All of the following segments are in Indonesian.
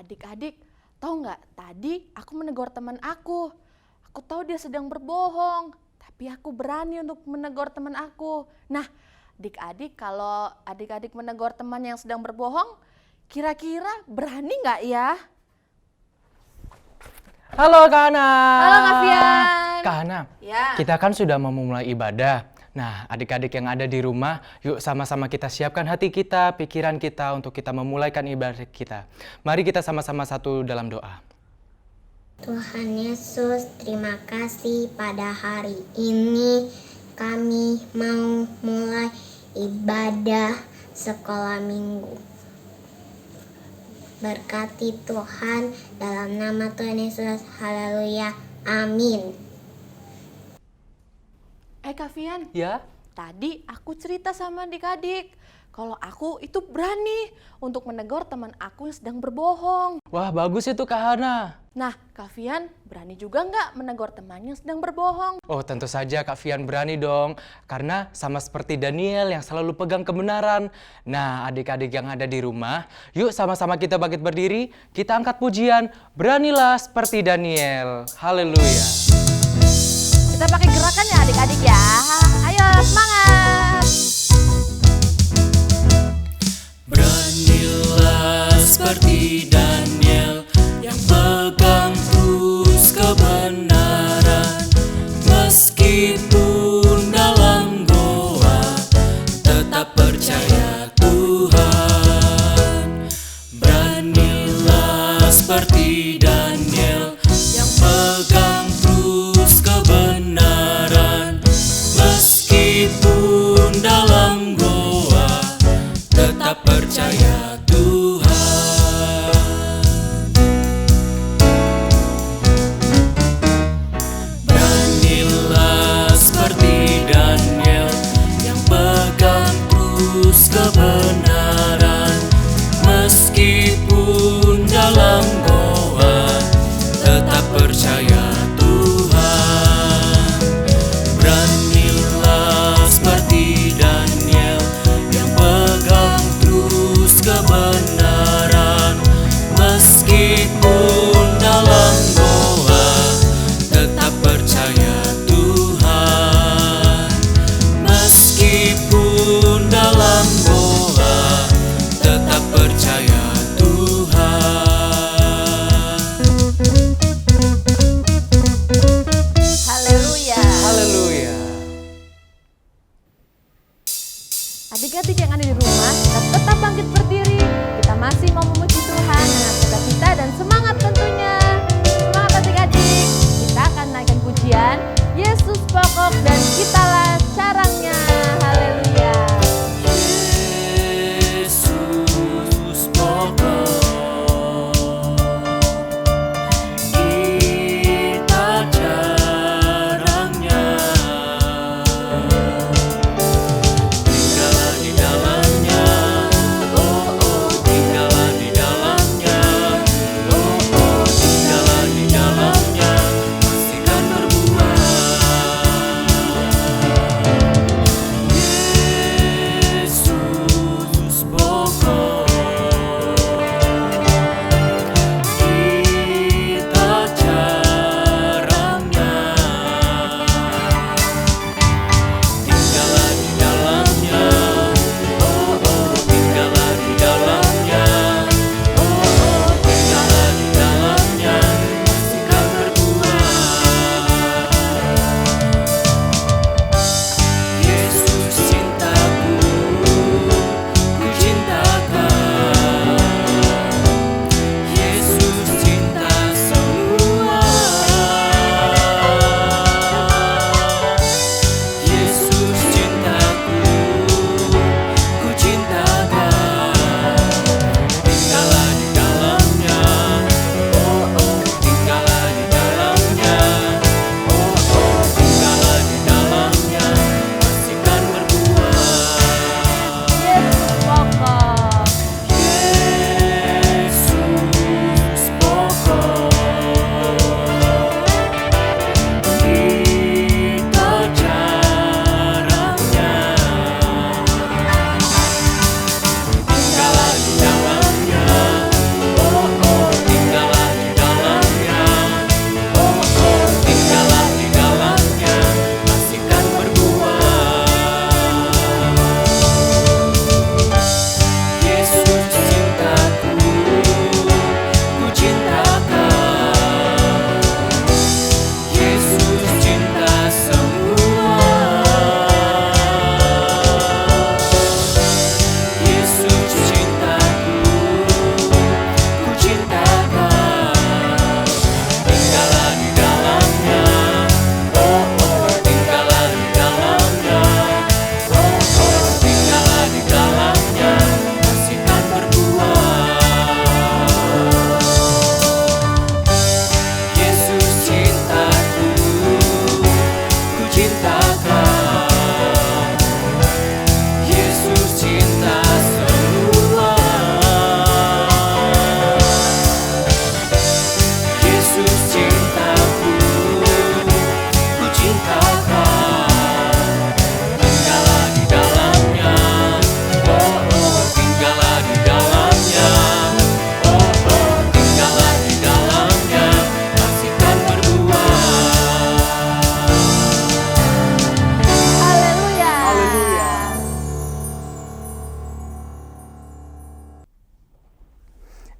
Adik-adik, tahu nggak? Tadi aku menegur teman aku. Aku tahu dia sedang berbohong, tapi aku berani untuk menegur teman aku. Nah, adik-adik, kalau adik-adik menegur teman yang sedang berbohong, kira-kira berani nggak ya? Halo Kak Hana. Halo Kak Fian. Kak Hana, Ya. kita kan sudah mau memulai ibadah. Nah, adik-adik yang ada di rumah, yuk sama-sama kita siapkan hati kita, pikiran kita untuk kita memulaikan ibadah kita. Mari kita sama-sama satu dalam doa. Tuhan Yesus, terima kasih pada hari ini kami mau mulai ibadah sekolah minggu. Berkati Tuhan dalam nama Tuhan Yesus, haleluya, amin. Kak Fian, Ya? tadi aku cerita sama adik-adik kalau aku itu berani untuk menegur teman aku yang sedang berbohong. Wah, bagus itu Kak Hana. Nah, Kak Fian berani juga nggak menegur temannya yang sedang berbohong? Oh, tentu saja Kak Fian berani dong. Karena sama seperti Daniel yang selalu pegang kebenaran. Nah, adik-adik yang ada di rumah, yuk sama-sama kita bangkit berdiri, kita angkat pujian, beranilah seperti Daniel. Haleluya. Kita pakai gerakan ya adik-adik ya. Ayo semangat. Beranilah seperti Daniel yang pegang terus kebenaran, meskipun dalam goa tetap percaya Tuhan. Beranilah seperti Daniel yang pegang terus kebenaran, meskipun dalam goa tetap percaya Tuhan. Beranilah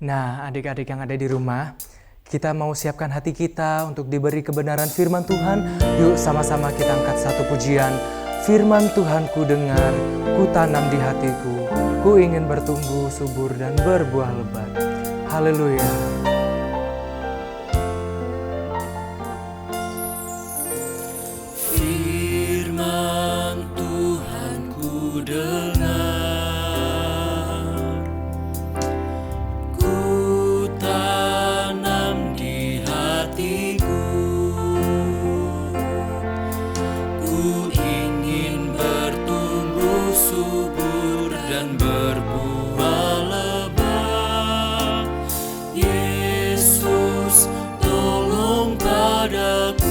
Nah, adik-adik yang ada di rumah, kita mau siapkan hati kita untuk diberi kebenaran firman Tuhan. Yuk sama-sama kita angkat satu pujian. Firman Tuhan ku dengar, ku tanam di hatiku, ku ingin bertumbuh subur dan berbuah lebat. Haleluya. Firman Tuhan ku dengar, ku tanam di hatiku, ku ingin bertumbuh subur dan berbuah lebat. Yesus, tolong padaku.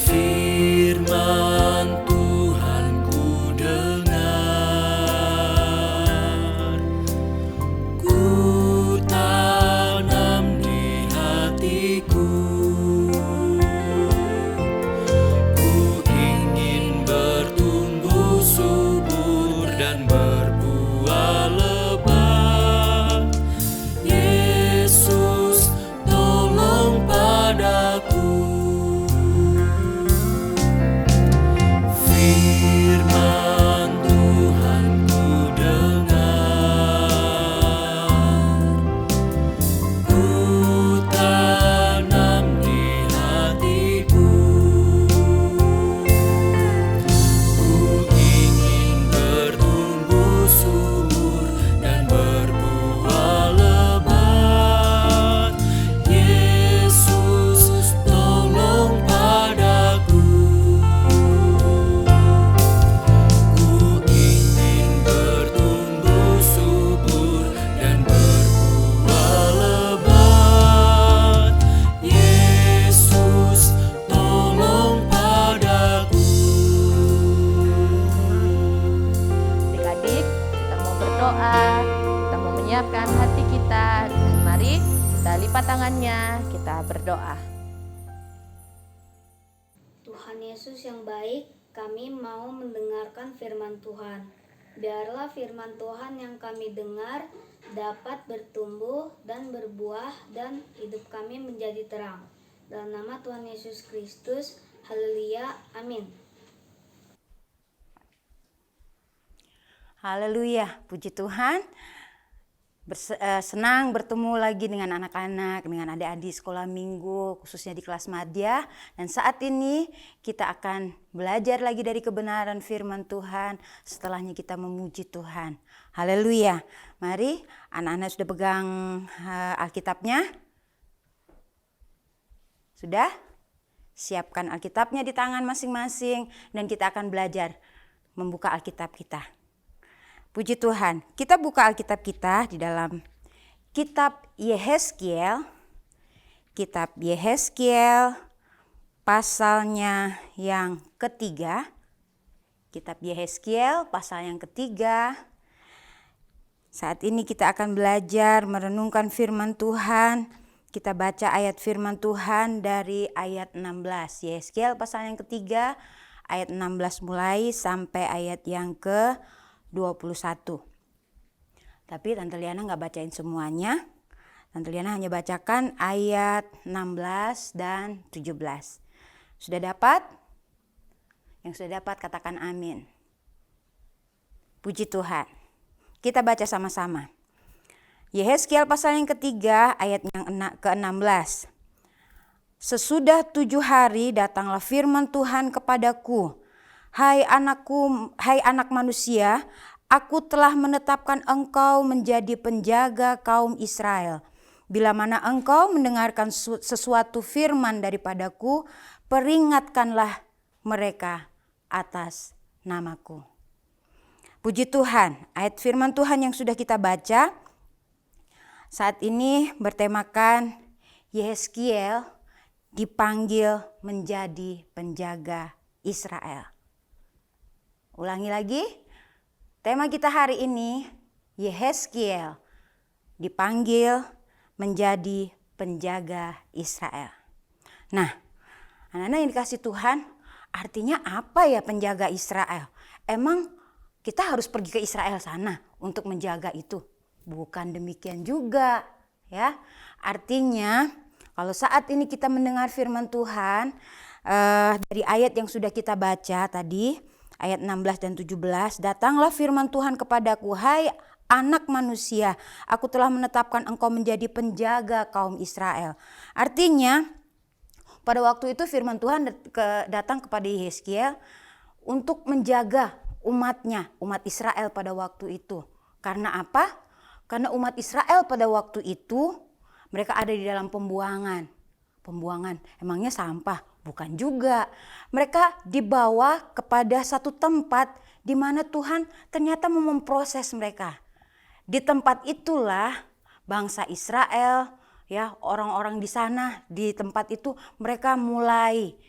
Firman Tuhan ku dengar, ku tanam di hatiku, ku ingin bertumbuh subur dan berbuah lebat. Yesus, tolong padaku. Firman Tuhan ku dengar, ku tanam di hatiku, ku ingin bertumbuh subur dan berbuah lebat. Yesus, tolong padaku. Ku ingin bertumbuh subur dan berbuah lebat. Yesus, tolong padaku. Adik-adik, kita mau berdoa, kita mau menyiapkan hati kita. Dan mari kita lipat tangannya, kita berdoa. Tuhan Yesus yang baik, kami mau mendengarkan firman Tuhan. Biarlah firman Tuhan yang kami dengar dapat bertumbuh dan berbuah dan hidup kami menjadi terang. Dalam nama Tuhan Yesus Kristus, haleluya, amin. Haleluya, puji Tuhan. Senang bertemu lagi dengan anak-anak, dengan adik-adik sekolah minggu, khususnya di kelas madya. Dan saat ini kita akan belajar lagi dari kebenaran firman Tuhan. Setelahnya kita memuji Tuhan. Haleluya. Mari anak-anak sudah pegang Alkitabnya? Sudah? Siapkan Alkitabnya di tangan masing-masing dan kita akan belajar membuka Alkitab kita. Puji Tuhan, kita buka Alkitab kita di dalam kitab Yehezkiel. Kitab Yehezkiel pasalnya yang ketiga. Kitab Yehezkiel pasal yang ketiga. Saat ini kita akan belajar merenungkan firman Tuhan. Kita baca ayat firman Tuhan dari ayat 16. Yehezkiel pasal yang ketiga, ayat 16 mulai sampai ayat yang ke-21. Tapi Tante Liana gak bacain semuanya. Tante Liana hanya bacakan ayat 16 dan 17. Sudah dapat? Yang sudah dapat katakan amin. Puji Tuhan. Kita baca sama-sama. Yehezkiel pasal yang ketiga ayat yang ke-16. Sesudah 7 hari datanglah firman Tuhan kepadaku. Hai anak manusia, aku telah menetapkan engkau menjadi penjaga kaum Israel. Bila mana engkau mendengarkan sesuatu firman daripadaku, peringatkanlah mereka atas namaku. Puji Tuhan, ayat firman Tuhan yang sudah kita baca saat ini bertemakan Yehezkiel dipanggil menjadi penjaga Israel. Ulangi lagi, tema kita hari ini Yehezkiel dipanggil menjadi penjaga Israel. Nah, anak-anak yang dikasih Tuhan, artinya apa ya penjaga Israel? Emang kita harus pergi ke Israel sana untuk menjaga itu. Bukan demikian juga, ya. Artinya kalau saat ini kita mendengar firman Tuhan dari ayat yang sudah kita baca tadi, ayat 16 dan 17, datanglah firman Tuhan kepadaku, hai anak manusia, aku telah menetapkan engkau menjadi penjaga kaum Israel. Artinya pada waktu itu firman Tuhan datang kepada Yeskiel untuk menjaga umatnya, umat Israel pada waktu itu. Karena apa? Karena umat Israel pada waktu itu mereka ada di dalam pembuangan. Pembuangan, emangnya sampah? Bukan juga. Mereka dibawa kepada satu tempat di mana Tuhan ternyata mau memproses mereka. Di tempat itulah bangsa Israel, ya, orang-orang di sana, di tempat itu mereka mulai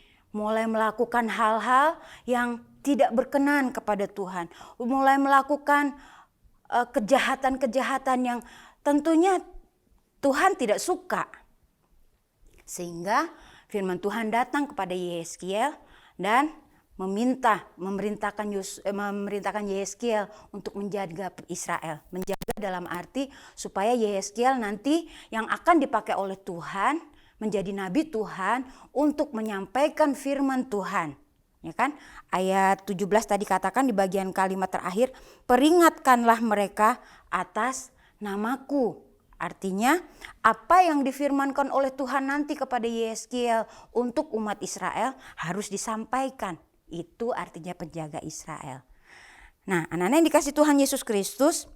melakukan hal-hal yang tidak berkenan kepada Tuhan. Mulai melakukan kejahatan-kejahatan yang tentunya Tuhan tidak suka. Sehingga firman Tuhan datang kepada Yeskiel dan memerintahkan Yeskiel untuk menjaga Israel. Menjaga dalam arti supaya Yeskiel nanti yang akan dipakai oleh Tuhan menjadi nabi Tuhan untuk menyampaikan firman Tuhan. Ya kan? Ayat 17 tadi katakan di bagian kalimat terakhir, peringatkanlah mereka atas namaku. Artinya apa yang difirmankan oleh Tuhan nanti kepada Yeskiel untuk umat Israel harus disampaikan. Itu artinya penjaga Israel. Nah, anak-anak yang dikasih Tuhan Yesus Kristus,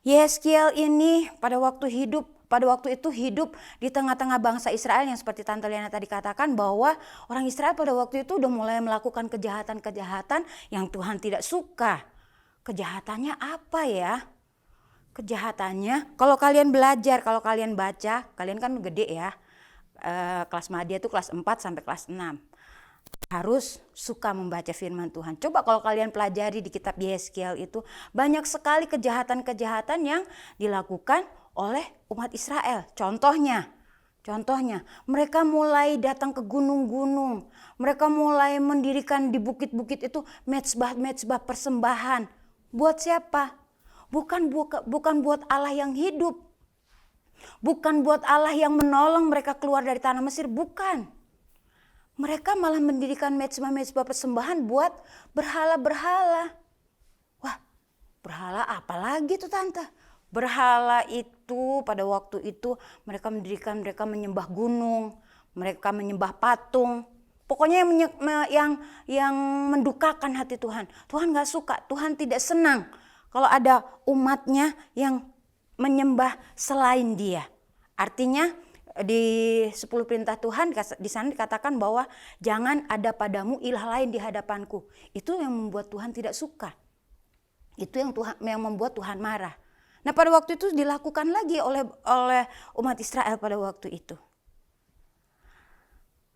Yeskiel ini pada waktu itu hidup di tengah-tengah bangsa Israel yang seperti Tante Liana tadi katakan bahwa orang Israel pada waktu itu udah mulai melakukan kejahatan-kejahatan yang Tuhan tidak suka. Kejahatannya apa ya? Kejahatannya, kalau kalian belajar, kalau kalian baca, kalian kan gede ya, kelas madya itu kelas 4 sampai kelas 6. Harus suka membaca firman Tuhan. Coba kalau kalian pelajari di kitab Yeskiel itu, banyak sekali kejahatan-kejahatan yang dilakukan oleh umat Israel. Contohnya, mereka mulai datang ke gunung-gunung, mereka mulai mendirikan di bukit-bukit itu mezbah persembahan. Buat siapa? Bukan buat Allah yang hidup. Bukan buat Allah yang menolong mereka keluar dari tanah Mesir, bukan. Mereka malah mendirikan mezbah persembahan buat berhala-berhala. Wah, berhala apa lagi tuh Tante? Berhala itu pada waktu itu mereka menyembah gunung, mereka menyembah patung. Pokoknya yang mendukakan hati Tuhan. Tuhan gak suka, Tuhan tidak senang kalau ada umatnya yang menyembah selain Dia. Artinya di 10 perintah Tuhan di sana dikatakan bahwa jangan ada padamu ilah lain di hadapanku. Itu yang membuat Tuhan tidak suka. Itu yang membuat Tuhan marah. Nah, pada waktu itu dilakukan lagi oleh umat Israel pada waktu itu.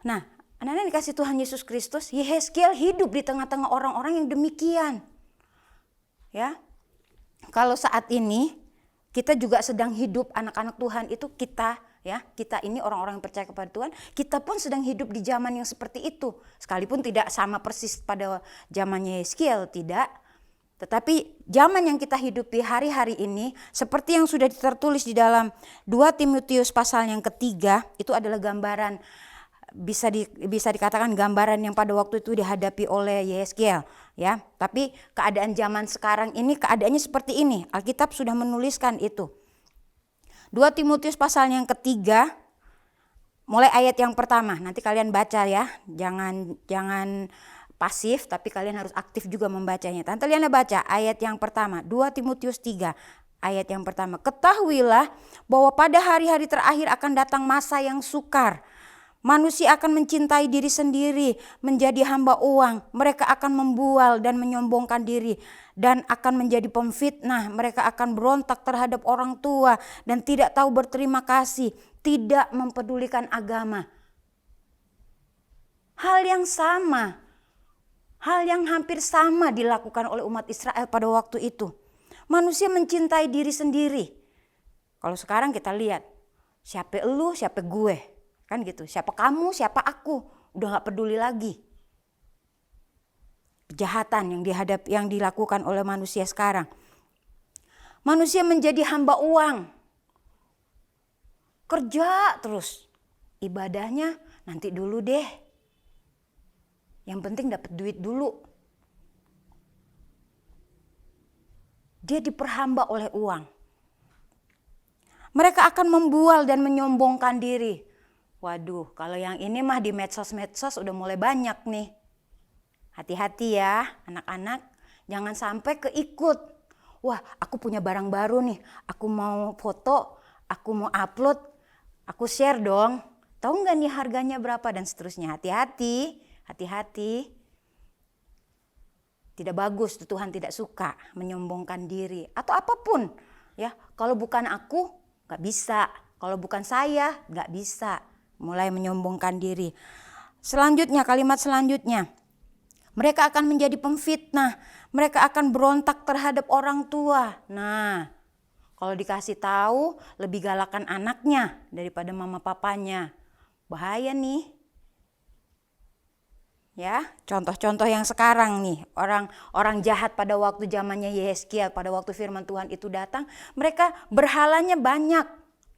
Nah, anak-anak dikasih Tuhan Yesus Kristus, Yeskiel hidup di tengah-tengah orang-orang yang demikian. Ya. Kalau saat ini kita juga sedang hidup, anak-anak Tuhan itu kita ini orang-orang yang percaya kepada Tuhan, kita pun sedang hidup di zaman yang seperti itu. Sekalipun tidak sama persis pada zamannya Yeskiel, tidak. Tetapi zaman yang kita hidupi hari-hari ini, seperti yang sudah tertulis di dalam 2 Timotius pasal yang ketiga, itu adalah gambaran, bisa dikatakan gambaran yang pada waktu itu dihadapi oleh Yeskiel, ya. Tapi keadaan zaman sekarang ini keadaannya seperti ini. Alkitab sudah menuliskan itu. 2 Timotius pasal yang ketiga, mulai ayat yang pertama. Nanti kalian baca ya. Jangan pasif, tapi kalian harus aktif juga membacanya. Tante Liana baca ayat yang pertama, 2 Timotius 3. Ayat yang pertama, ketahuilah bahwa pada hari-hari terakhir akan datang masa yang sukar. Manusia akan mencintai diri sendiri, menjadi hamba uang. Mereka akan membual dan menyombongkan diri dan akan menjadi pemfitnah. Mereka akan berontak terhadap orang tua dan tidak tahu berterima kasih, tidak mempedulikan agama. Hal yang hampir sama dilakukan oleh umat Israel pada waktu itu. Manusia mencintai diri sendiri. Kalau sekarang kita lihat, siapa elu, siapa gue. Kan gitu, siapa kamu, siapa aku, udah gak peduli lagi. kejahatan yang dilakukan oleh manusia sekarang. Manusia menjadi hamba uang. Kerja terus. Ibadahnya nanti dulu deh. Yang penting dapat duit dulu. Dia diperhamba oleh uang. Mereka akan membual dan menyombongkan diri. Waduh, kalau yang ini mah di medsos-medsos udah mulai banyak nih. Hati-hati ya anak-anak, jangan sampai keikut. Wah, aku punya barang baru nih, aku mau foto, aku mau upload, aku share dong. Tahu nggak nih harganya berapa dan seterusnya. Hati-hati, hati-hati. Tidak bagus, Tuhan tidak suka menyombongkan diri atau apapun. Ya, kalau bukan aku nggak bisa, kalau bukan saya nggak bisa. Mulai menyombongkan diri. Selanjutnya, kalimat selanjutnya. Mereka akan menjadi pemfitnah. Mereka akan berontak terhadap orang tua. Nah, kalau dikasih tahu lebih galakan anaknya daripada mama papanya. Bahaya nih. Ya, contoh-contoh yang sekarang nih, orang jahat pada waktu zamannya Yehezkiel, pada waktu firman Tuhan itu datang, mereka berhalanya banyak,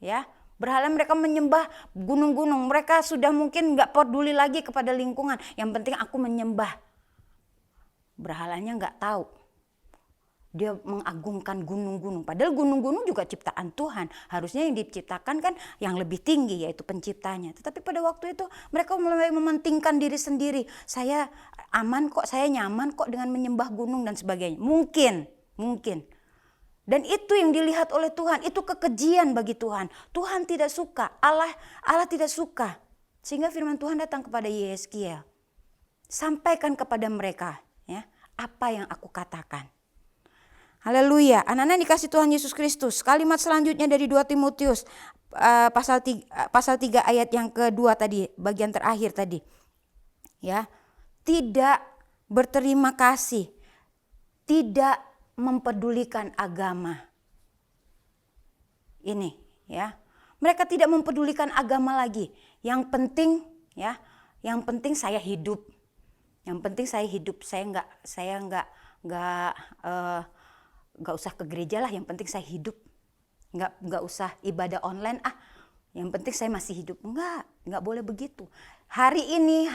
ya. Berhala mereka menyembah gunung-gunung. Mereka sudah mungkin nggak peduli lagi kepada lingkungan. Yang penting aku menyembah. Berhalanya nggak tahu. Dia mengagungkan gunung-gunung. Padahal gunung-gunung juga ciptaan Tuhan. Harusnya yang diciptakan kan yang lebih tinggi, yaitu penciptanya. Tetapi pada waktu itu mereka mulai mementingkan diri sendiri. Saya aman kok, saya nyaman kok dengan menyembah gunung dan sebagainya. Mungkin. Dan itu yang dilihat oleh Tuhan. Itu kekejian bagi Tuhan. Tuhan tidak suka. Allah tidak suka. Sehingga firman Tuhan datang kepada Yehezkiel. Sampaikan kepada mereka, ya, apa yang aku katakan. Haleluya. Anak-anak dikasih Tuhan Yesus Kristus. Kalimat selanjutnya dari 2 Timotius pasal 3 ayat yang kedua tadi, bagian terakhir tadi. Ya. Tidak berterima kasih. Tidak mempedulikan agama. Ini, ya. Mereka tidak mempedulikan agama lagi. Yang penting, ya, yang penting saya hidup. Yang penting saya hidup. Saya nggak usah ke gereja lah, yang penting saya hidup. Nggak usah ibadah online, yang penting saya masih hidup. Nggak boleh begitu. Hari ini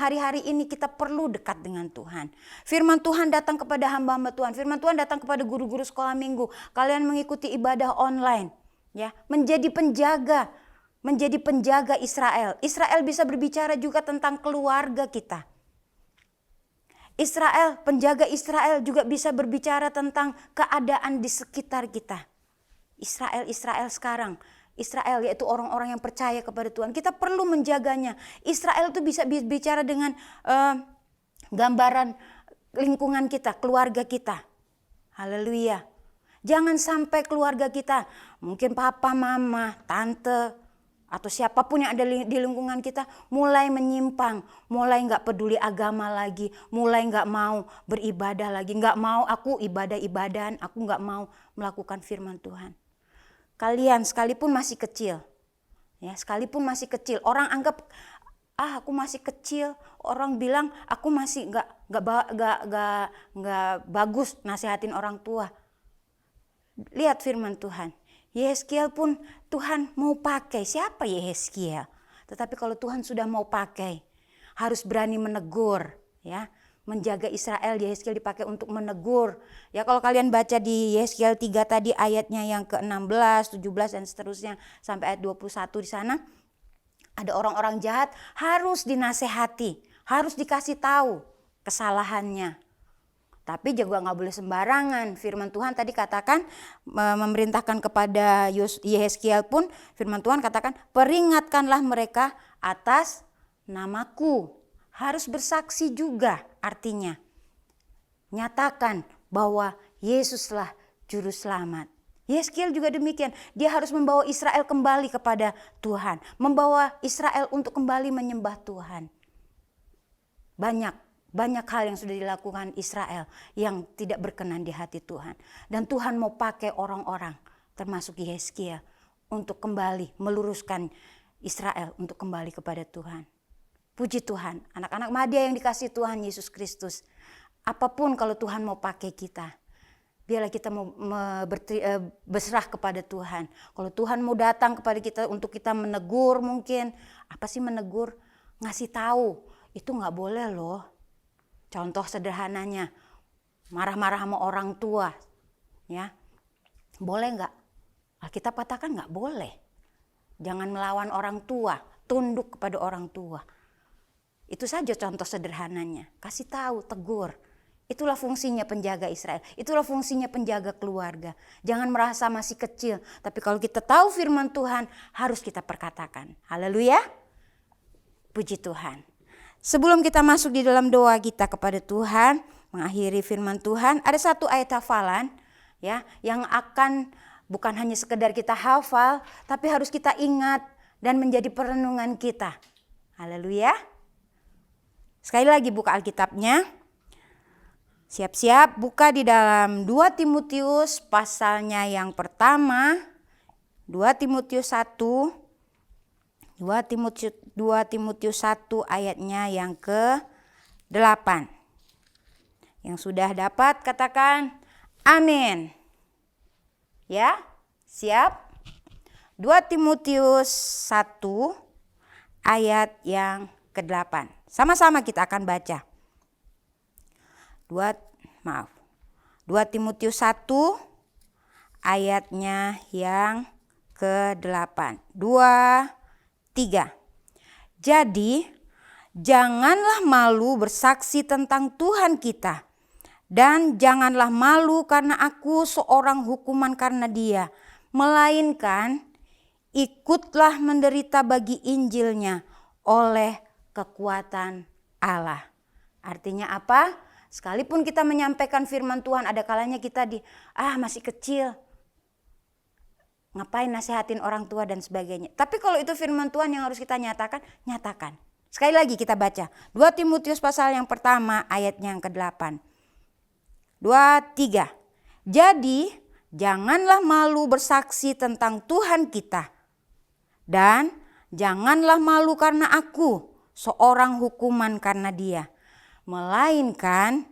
kita perlu dekat dengan Tuhan. Firman Tuhan datang kepada hamba-hamba Tuhan. Firman Tuhan datang kepada guru-guru sekolah minggu. Kalian mengikuti ibadah online, ya, menjadi penjaga Israel. Israel bisa berbicara juga tentang keluarga kita. Penjaga Israel juga bisa berbicara tentang keadaan di sekitar kita. Israel sekarang. Israel yaitu orang-orang yang percaya kepada Tuhan. Kita perlu menjaganya. Israel itu bisa bicara dengan gambaran lingkungan kita, keluarga kita. Haleluya. Jangan sampai keluarga kita, mungkin papa, mama, tante, atau siapapun yang ada di lingkungan kita mulai menyimpang, mulai nggak peduli agama lagi, mulai nggak mau beribadah lagi, nggak mau aku ibadah-ibadan, aku nggak mau melakukan firman Tuhan. Kalian sekalipun masih kecil, ya, sekalipun masih kecil, orang anggap aku masih kecil, orang bilang aku masih nggak bagus nasihatin orang tua. Lihat firman Tuhan. Yehezkiel pun Tuhan mau pakai. Siapa Yehezkiel? Tetapi kalau Tuhan sudah mau pakai, harus berani menegur, ya. Menjaga Israel, Yehezkiel dipakai untuk menegur. Ya, kalau kalian baca di Yehezkiel 3 tadi ayatnya yang ke-16, 17 dan seterusnya sampai ayat 21 di sana, ada orang-orang jahat harus dinasehati, harus dikasih tahu kesalahannya. Tapi juga nggak boleh sembarangan. Firman Tuhan tadi katakan, memerintahkan kepada Yehezkiel pun, firman Tuhan katakan, peringatkanlah mereka atas namaku. Harus bersaksi juga artinya. Nyatakan bahwa Yesuslah juru selamat. Yehezkiel juga demikian. Dia harus membawa Israel kembali kepada Tuhan. Membawa Israel untuk kembali menyembah Tuhan. Banyak hal yang sudah dilakukan Israel yang tidak berkenan di hati Tuhan. Dan Tuhan mau pakai orang-orang termasuk Yehezkiel untuk kembali meluruskan Israel untuk kembali kepada Tuhan. Puji Tuhan, anak-anak Madya yang dikasihi Tuhan Yesus Kristus. apapun kalau Tuhan mau pakai kita, biarlah kita mau berserah kepada Tuhan. Kalau Tuhan mau datang kepada kita untuk kita menegur mungkin, apa sih menegur? Ngasih tahu, itu nggak boleh loh. Contoh sederhananya, marah-marah sama orang tua, ya boleh nggak? Alkitab katakan nggak boleh. Jangan melawan orang tua, tunduk kepada orang tua. Itu saja contoh sederhananya. Kasih tahu, tegur. Itulah fungsinya penjaga Israel. Itulah fungsinya penjaga keluarga. Jangan merasa masih kecil. Tapi kalau kita tahu firman Tuhan, harus kita perkatakan. Haleluya. Puji Tuhan. Sebelum kita masuk di dalam doa kita kepada Tuhan, mengakhiri firman Tuhan, ada satu ayat hafalan ya yang akan bukan hanya sekedar kita hafal, tapi harus kita ingat dan menjadi perenungan kita. Haleluya. Sekali lagi buka Alkitabnya. Siap-siap buka di dalam 2 Timotius pasalnya yang pertama. 2 Timotius 1. 2 Timotius 1 ayatnya yang ke-8. Yang sudah dapat katakan amin. Ya, siap? 2 Timotius 1 ayat yang ke-8. Sama-sama kita akan baca. 2 Timotius 1 ayatnya yang ke-8. 2, 3. Jadi, janganlah malu bersaksi tentang Tuhan kita. Dan janganlah malu karena aku seorang hukuman karena Dia. Melainkan ikutlah menderita bagi Injilnya oleh kekuatan Allah. Artinya apa? Sekalipun kita menyampaikan firman Tuhan, ada kalanya kita masih kecil. Ngapain nasehatin orang tua dan sebagainya. Tapi kalau itu firman Tuhan yang harus kita nyatakan, nyatakan. Sekali lagi kita baca. 2 Timotius pasal yang pertama ayatnya yang ke-8. 2, 3. Jadi janganlah malu bersaksi tentang Tuhan kita. Dan janganlah malu karena aku seorang hukuman karena Dia. Melainkan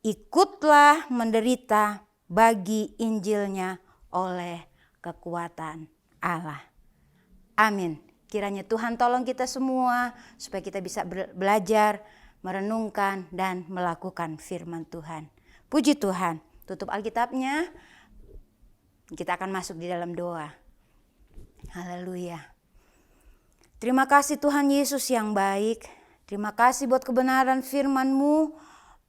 ikutlah menderita bagi Injilnya oleh kekuatan Allah. Amin. Kiranya Tuhan tolong kita semua supaya kita bisa belajar, merenungkan dan melakukan firman Tuhan. Puji Tuhan. Tutup Alkitabnya. Kita akan masuk di dalam doa. Haleluya. Terima kasih Tuhan Yesus yang baik. Terima kasih buat kebenaran firman-Mu.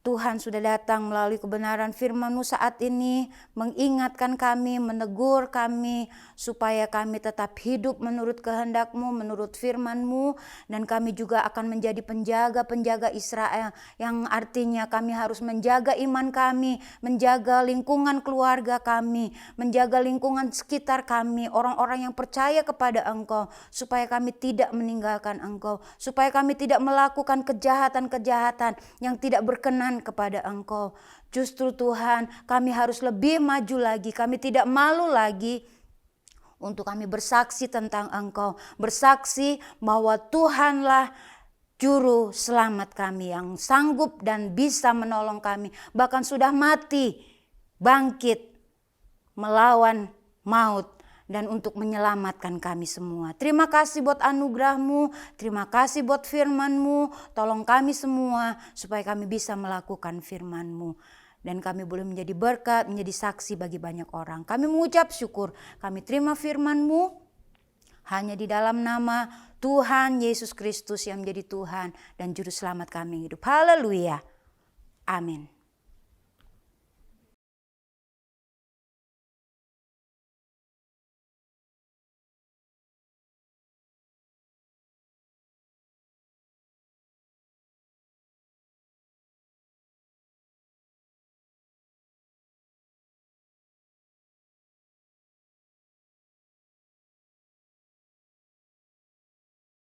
Tuhan sudah datang melalui kebenaran firman-Mu saat ini, mengingatkan kami, menegur kami, supaya kami tetap hidup menurut kehendak-Mu, menurut firman-Mu, dan kami juga akan menjadi penjaga-penjaga Israel, yang artinya kami harus menjaga iman kami, menjaga lingkungan keluarga kami, menjaga lingkungan sekitar kami, orang-orang yang percaya kepada Engkau, supaya kami tidak meninggalkan Engkau, supaya kami tidak melakukan kejahatan-kejahatan yang tidak berkenan kepada Engkau. Justru Tuhan, kami harus lebih maju lagi. Kami tidak malu lagi untuk kami bersaksi tentang Engkau. Bersaksi bahwa Tuhanlah juru selamat kami yang sanggup dan bisa menolong kami. Bahkan sudah mati, bangkit, melawan maut, dan untuk menyelamatkan kami semua. Terima kasih buat anugerah-Mu, terima kasih buat firman-Mu. Tolong kami semua supaya kami bisa melakukan firman-Mu. Dan kami boleh menjadi berkat, menjadi saksi bagi banyak orang. Kami mengucap syukur, kami terima firman-Mu hanya di dalam nama Tuhan Yesus Kristus yang menjadi Tuhan dan Juru Selamat kami hidup. Haleluya. Amin.